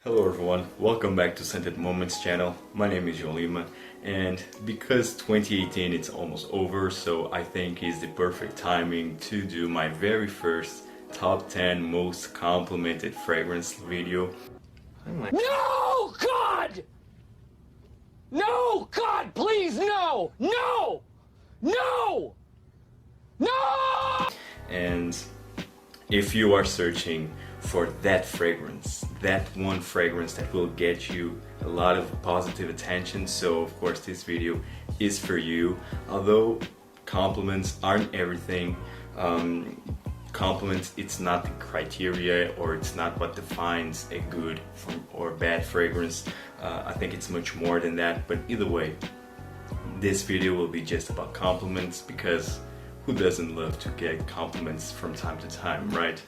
Hello everyone, welcome back to Scented Moments channel. My name is Jolima, and because 2018 it's almost over, so I think it's the perfect timing to do my very first top 10 most complimented fragrance video. No, God! No, God, please, no! No! No! No! And if you are searching for that fragrance, that one fragrance that will get you a lot of positive attention, so of course this video is for you. Although compliments aren't everything, compliments, it's not the criteria, or it's not what defines a good or bad fragrance. I think it's much more than that, but either way, this video will be just about compliments, because who doesn't love to get compliments from time to time, right?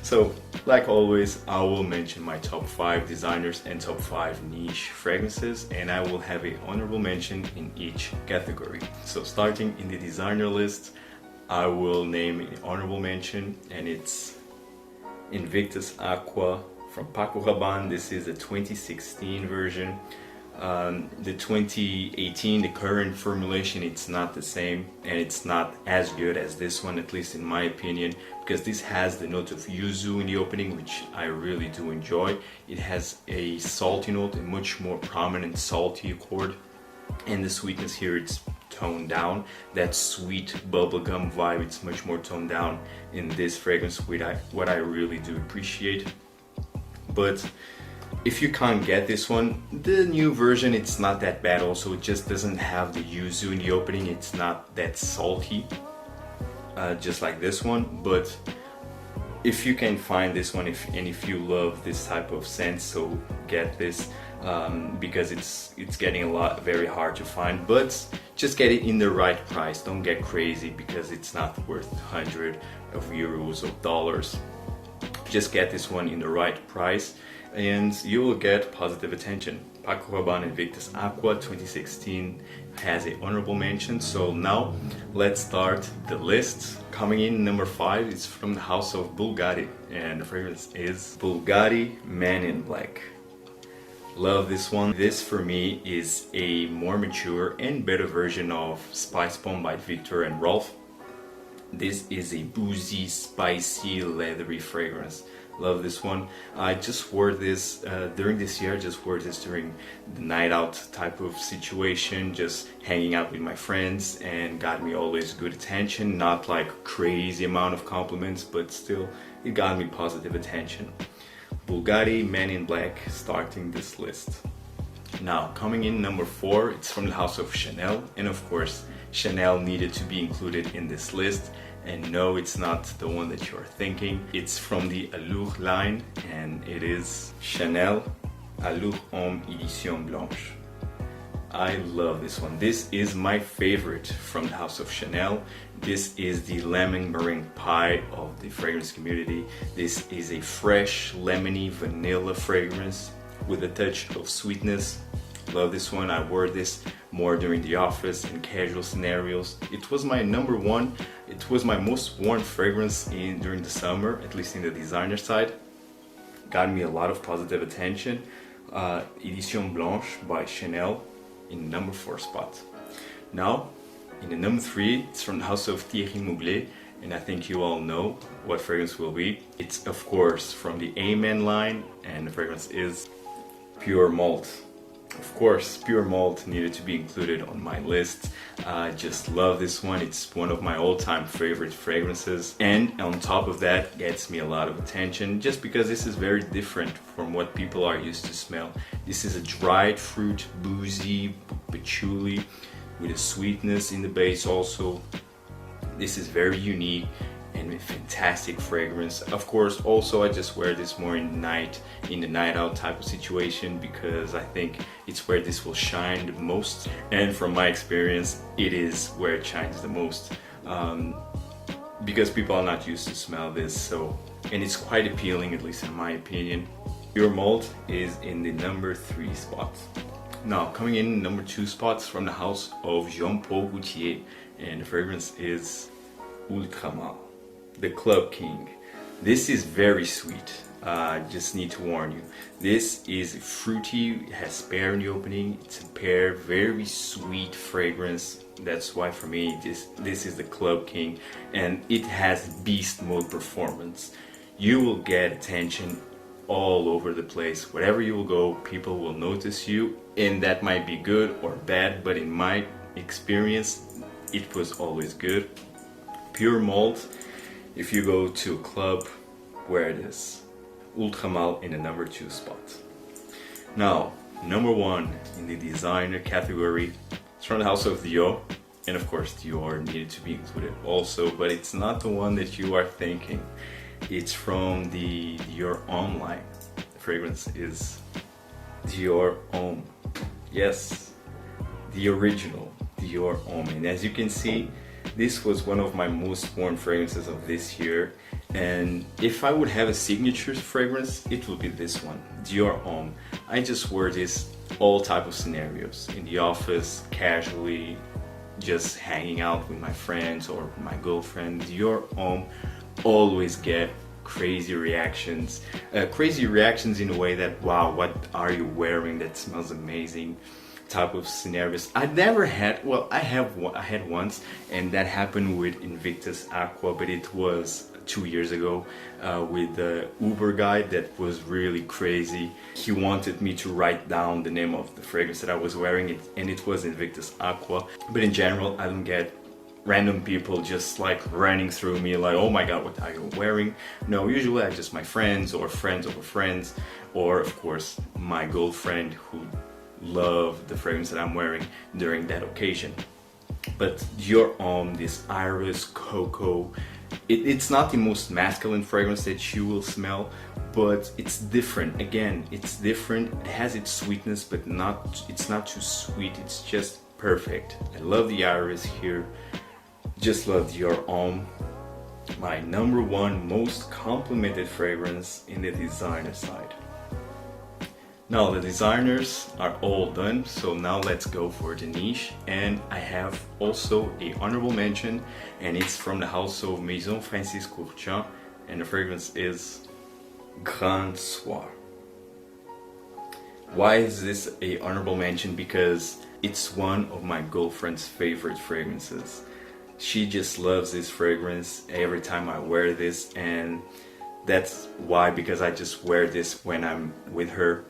So, like always, I will mention my top 5 designers and top 5 niche fragrances, and I will have an honorable mention in each category. So starting in the designer list, I will name an honorable mention, and it's INVICTUS AQUA from PACO RABANNE. This is a 2016 version. The 2018, the current formulation, it's not the same, and it's not as good as this one, at least in my opinion, because this has the note of yuzu in the opening, which I really do enjoy. It has a salty note, a much more prominent salty accord, and the sweetness here, it's toned down. That sweet bubblegum vibe, it's much more toned down in this fragrance, what I really do appreciate. But if you can't get this one, the new version, it's not that bad also. It just doesn't have the yuzu in the opening. It's not that salty, just like this one. But if you can find this one, if you love this type of scent, so get this, because it's getting very hard to find. But just get it in the right price. Don't get crazy, because it's not worth €100 or dollars. Just get this one in the right price, and you will get positive attention. PACO RABANNE INVICTUS AQUA 2016 has an honorable mention. So now let's start the list. Coming in number 5 is from the house of BVLGARI, and the fragrance is BVLGARI Man in Black. Love this one. This for me is a more mature and better version of Spice Bomb by Victor and Rolf. This is a boozy, spicy, leathery fragrance. Love this one. I just wore this during this year. I just wore this during the night out type of situation, just hanging out with my friends, and got me always good attention. Not like crazy amount of compliments, but still it got me positive attention. BVLGARI Man in Black starting this list. Now coming in number 4, it's from the house of Chanel, and of course Chanel needed to be included in this list. And no, it's not the one that you're thinking. It's from the ALLURE line, and it is Chanel ALLURE Homme Edition Blanche. I love this one. This is my favorite from the house of Chanel. This is the lemon meringue pie of the fragrance community. This is a fresh, lemony, vanilla fragrance with a touch of sweetness. Love this one. I wore this more during the office and casual scenarios. It was my number 1. It was my most worn fragrance during the summer, at least in the designer side. Got me a lot of positive attention. Edition Blanche by Chanel in number 4 spot. Now, in the number 3, it's from the house of THIERRY MUGLER, and I think you all know what fragrance will be. It's of course from the Amen line, and the fragrance is Pure Malt. Of course, Pure Malt needed to be included on my list. I just love this one. It's one of my all-time favorite fragrances, and on top of that, gets me a lot of attention just because this is very different from what people are used to smell. This is a dried fruit, boozy, patchouli, with a sweetness in the base also. This is very unique and a fantastic fragrance. Of course, also I just wear this more in the night out type of situation, because I think it's where this will shine the most, and from my experience it is where it shines the most, because people are not used to smell this. And it's quite appealing, at least in my opinion. Pure Malt is in the number 3 spot. Now coming in number 2 spots from the house of Jean-Paul Gaultier, and the fragrance is Ultramar, the Club King. This is very sweet. just need to warn you. This is fruity, it has pear in the opening. It's a pear, very sweet fragrance. That's why for me this is the Club King, and it has beast mode performance. You will get attention all over the place. Wherever you will go, people will notice you, and that might be good or bad, but in my experience it was always good. Pure malt. If you go to a club, wear this. Ultra Malt in the number 2 spot. Now, number 1 in the designer category, it's from the house of Dior, and of course Dior needed to be included also, but it's not the one that you are thinking. It's from the Dior Homme line. The fragrance is Dior Homme. Yes, the original Dior Homme. And as you can see, this was one of my most worn fragrances of this year. And if I would have a signature fragrance, it would be this one, Dior Homme. I just wear this all type of scenarios. In the office, casually, just hanging out with my friends or my girlfriend. Dior Homme always get crazy reactions. Crazy reactions in a way that, wow, what are you wearing? That smells amazing. Type of scenarios. I never had, well, I had once, and that happened with INVICTUS AQUA, but it was 2 years ago with the Uber guy. That was really crazy. He wanted me to write down the name of the fragrance that I was wearing, and it was INVICTUS AQUA. But in general, I don't get random people just like running through me like, oh my god, what are you wearing? No, usually I just my friends or friends of friends, or of course my girlfriend who love the fragrance that I'm wearing during that occasion. But Dior Homme, this iris cocoa, it's not the most masculine fragrance that you will smell, but it's different. Again, it's different. It has its sweetness, but it's not too sweet. It's just perfect. I love the iris here. Just love Dior Homme. My number 1 most complimented fragrance in the designer side. Now the designers are all done, so now let's go for the niche. And I have also a honorable mention, and it's from the house of MAISON KURDJIAN, and the fragrance is Grand Soir. Why is this a honorable mention? Because it's one of my girlfriend's favorite fragrances. She just loves this fragrance every time I wear this, and that's why, because I just wear this when I'm with her.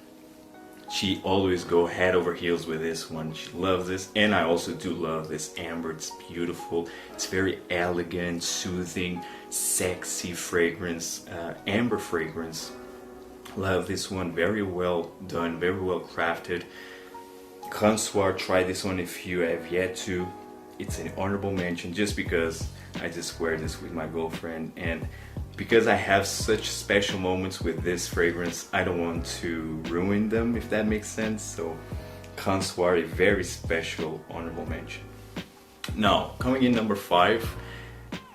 She always go head over heels with this one. She loves this, and I also do love this amber. It's beautiful. It's very elegant, soothing, sexy fragrance, amber fragrance. Love this one. Very well done, very well crafted. Grand Soir, try this one if you have yet to. It's an honorable mention just because I just wear this with my girlfriend, and because I have such special moments with this fragrance, I don't want to ruin them, if that makes sense. So Grand Soir, a very special honorable mention. Now, coming in number 5,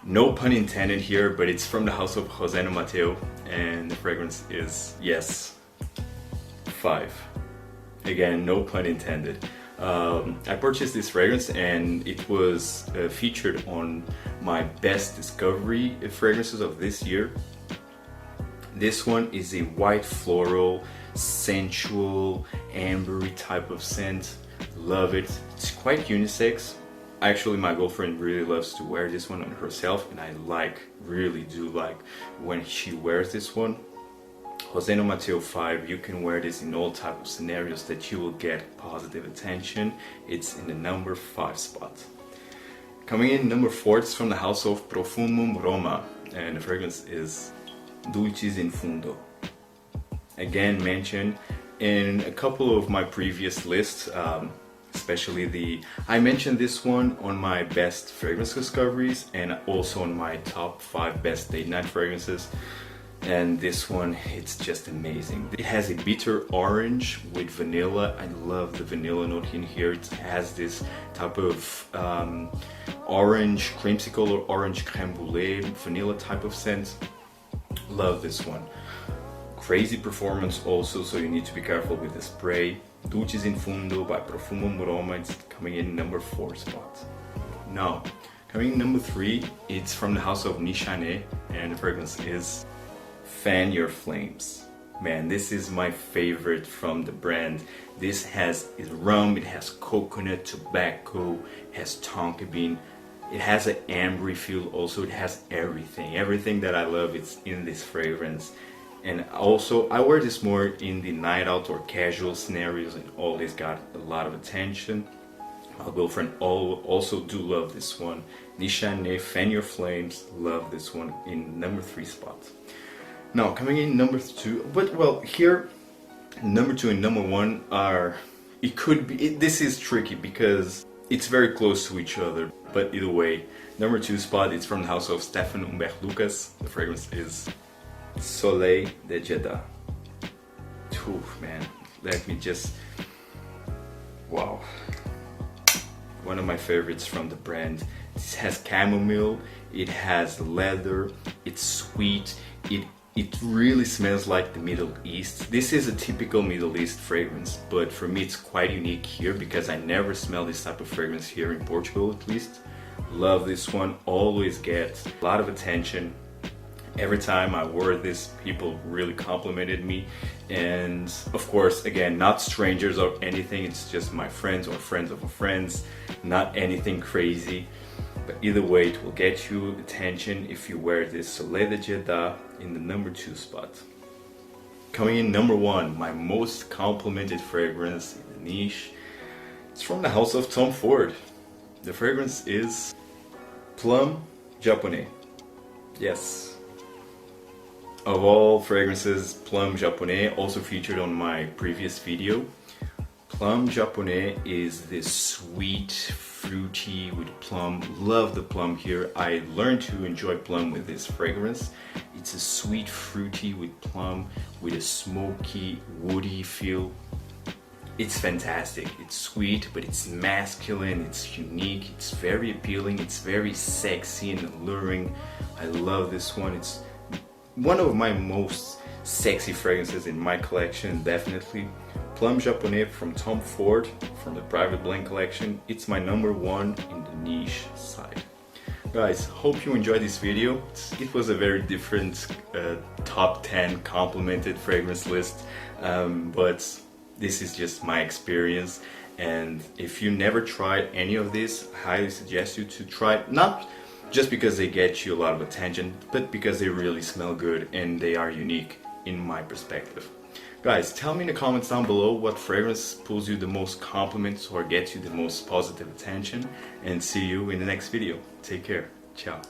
no pun intended here, but it's from the house of Rosendo Mateu, and the fragrance is, yes, 5. Again, no pun intended. I purchased this fragrance, and it was featured on my best discovery fragrances of this year. This one is a white floral, sensual, ambery type of scent. Love it. It's quite unisex. Actually, my girlfriend really loves to wear this one on herself, and I really do like when she wears this one. Rosendo Mateu 5, you can wear this in all type of scenarios that you will get positive attention. It's in the number 5 spot. Coming in number 4, it's from the house of PROFUMUM Roma, and the fragrance is DULCIS in FUNDO. Again, mentioned in a couple of my previous lists, especially I mentioned this one on my best fragrance discoveries and also on my top 5 best date night fragrances. And this one, it's just amazing. It has a bitter orange with vanilla. I love the vanilla note in here. It has this type of orange creamsicle or orange creme brulee, vanilla type of scent. Love this one. Crazy performance also, so you need to be careful with the spray. DULCIS in FUNDO by PROFUMUM Roma. It's coming in number 4 spot. Now, coming in number 3, it's from the house of NISHANE, and the fragrance is Fan Your Flames. Man, this is my favorite from the brand. This has rum, it has coconut, tobacco, it has tonka bean, it has an ambery feel also, it has everything. Everything that I love is in this fragrance. And also, I wear this more in the night out or casual scenarios and always got a lot of attention. My girlfriend also do love this one. NISHANE, Fan Your Flames, love this one in number 3 spot. Now, coming in number 2, but well, here, number 2 and number 1 are, it could be, this is tricky because it's very close to each other, but either way, number 2 spot, it's from the house of Stephane Humbert Lucas. The fragrance is SOLEIL de JEDDAH. Oof, man, let me just, wow. One of my favorites from the brand. It has chamomile, it has leather, it's sweet, it really smells like the Middle East. This is a typical Middle East fragrance, but for me it's quite unique here because I never smell this type of fragrance here in Portugal at least. Love this one, always get a lot of attention. Every time I wore this, people really complimented me, and of course, again, not strangers or anything, it's just my friends or friends of friends, not anything crazy, but either way, it will get you attention if you wear this SOLEIL de JEDDAH in the number 2 spot. Coming in number 1, my most complimented fragrance in the niche, it's from the house of Tom Ford. The fragrance is PLUM Japonais. Yes. Of all fragrances, PLUM Japonais, also featured on my previous video. PLUM Japonais is this sweet, fruity with plum. Love the plum here. I learned to enjoy plum with this fragrance. It's a sweet, fruity with plum, with a smoky, woody feel. It's fantastic. It's sweet, but it's masculine, it's unique, it's very appealing, it's very sexy and alluring. I love this one. It's one of my most sexy fragrances in my collection, definitely. PLUM Japonais from Tom Ford, from the Private Blend collection. It's my number 1 in the niche side. Guys, hope you enjoyed this video. It was a very different top 10 complimented fragrance list, but this is just my experience. And if you never tried any of this, I highly suggest you to try it. Not just because they get you a lot of attention, but because they really smell good and they are unique in my perspective. Guys, tell me in the comments down below what fragrance pulls you the most compliments or gets you the most positive attention, and see you in the next video. Take care. Ciao.